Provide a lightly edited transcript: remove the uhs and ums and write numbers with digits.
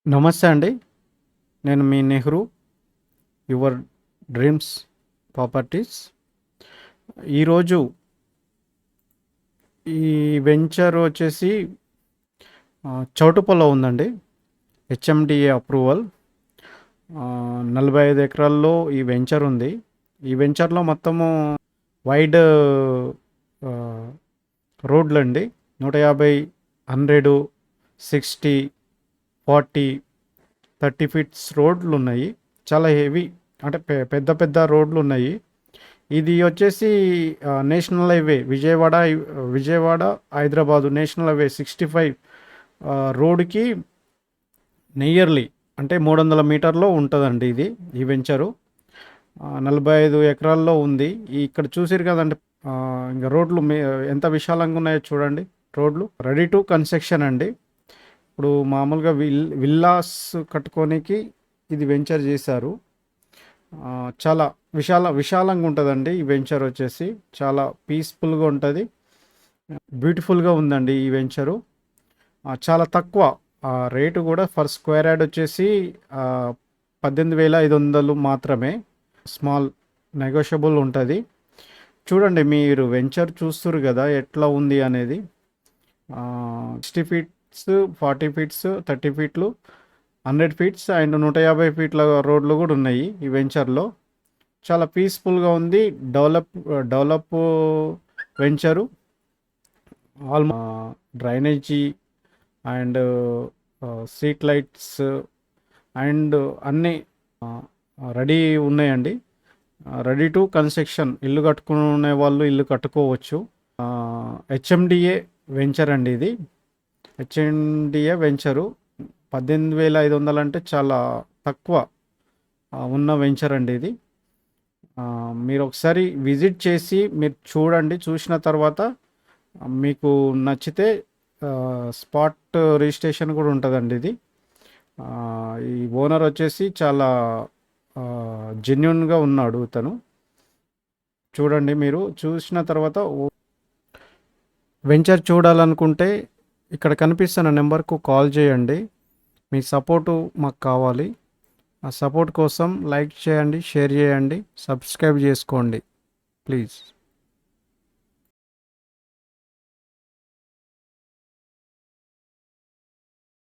నమస్తే అండి. నేను మీ నెహ్రూ యువర్ డ్రీమ్స్ ప్రాపర్టీస్. ఈరోజు ఈ వెంచర్ వచ్చేసి చౌటుప్పల్లో ఉందండి. HMDA approval. 45 ఎకరాల్లో ఈ వెంచర్ ఉంది. ఈ వెంచర్లో మొత్తము వైడ్ రోడ్లండి. 150, 100, 60, 40, 30 ఫీట్స్ రోడ్లు ఉన్నాయి. చాలా హెవీ, అంటే పెద్ద పెద్ద రోడ్లు ఉన్నాయి. ఇది వచ్చేసి national highway Vijayawada Hyderabad national highway 65 రోడ్డుకి నియర్లీ అంటే 300 మీటర్లో ఉంటుందండి. ఈ వెంచరు 45 ఎకరాల్లో ఉంది. ఇక్కడ చూసిరు కదండి. ఇంకా రోడ్లు ఎంత విశాలంగా ఉన్నాయో చూడండి. రోడ్లు రెడీ టు కన్స్ట్రక్షన్ అండి. ఇప్పుడు మామూలుగా విల్లాస్ కట్టుకోనికి ఇది వెంచర్ చేశారు. చాలా విశాలంగా ఉంటుందండి. ఈ వెంచర్ వచ్చేసి చాలా పీస్ఫుల్గా ఉంటుంది. బ్యూటిఫుల్గా ఉందండి ఈ వెంచరు. చాలా తక్కువ రేటు కూడా. ఫర్ స్క్వేర్ యార్డ్ వచ్చేసి 18,500 మాత్రమే. స్మాల్ నెగోషియబుల్ ఉంటుంది. చూడండి, మీరు వెంచర్ చూస్తున్నారు కదా ఎట్లా ఉంది అనేది. 60 ఫీట్స్, 40 ఫీట్స్, 30 ఫీట్లు, 100 ఫీట్స్ అండ్ 150 ఫీట్ల రోడ్లు కూడా ఉన్నాయి ఈ వెంచర్లో. చాలా పీస్ఫుల్గా ఉంది. Develop venture. Drainage and street lights and అన్నీ రెడీ ఉన్నాయండి. Ready to construction. ఇల్లు కట్టుకునే వాళ్ళు ఇల్లు కట్టుకోవచ్చు. హెచ్ఎండిఏ వెంచర్ అండి ఇది. హెచ్ఎండిఏ వెంచరు 18,500 అంటే చాలా తక్కువ ఉన్న వెంచర్ అండి ఇది. మీరు ఒకసారి విజిట్ చేసి మీరు చూడండి. చూసిన తర్వాత మీకు నచ్చితే స్పాట్ రిజిస్ట్రేషన్ కూడా ఉంటుందండి ఇది. ఈ ఓనర్ వచ్చేసి చాలా జెన్యున్గా ఉన్నాడు ఇతను. చూడండి, మీరు చూసిన తర్వాత వెంచర్ చూడాలనుకుంటే ఇక్కడ కనిపిస్తున్న నెంబర్కు కాల్ చేయండి. మీ సపోర్టు మాకు కావాలి. ఆ సపోర్ట్ కోసం లైక్ చేయండి, షేర్ చేయండి, సబ్స్క్రైబ్ చేసుకోండి ప్లీజ్.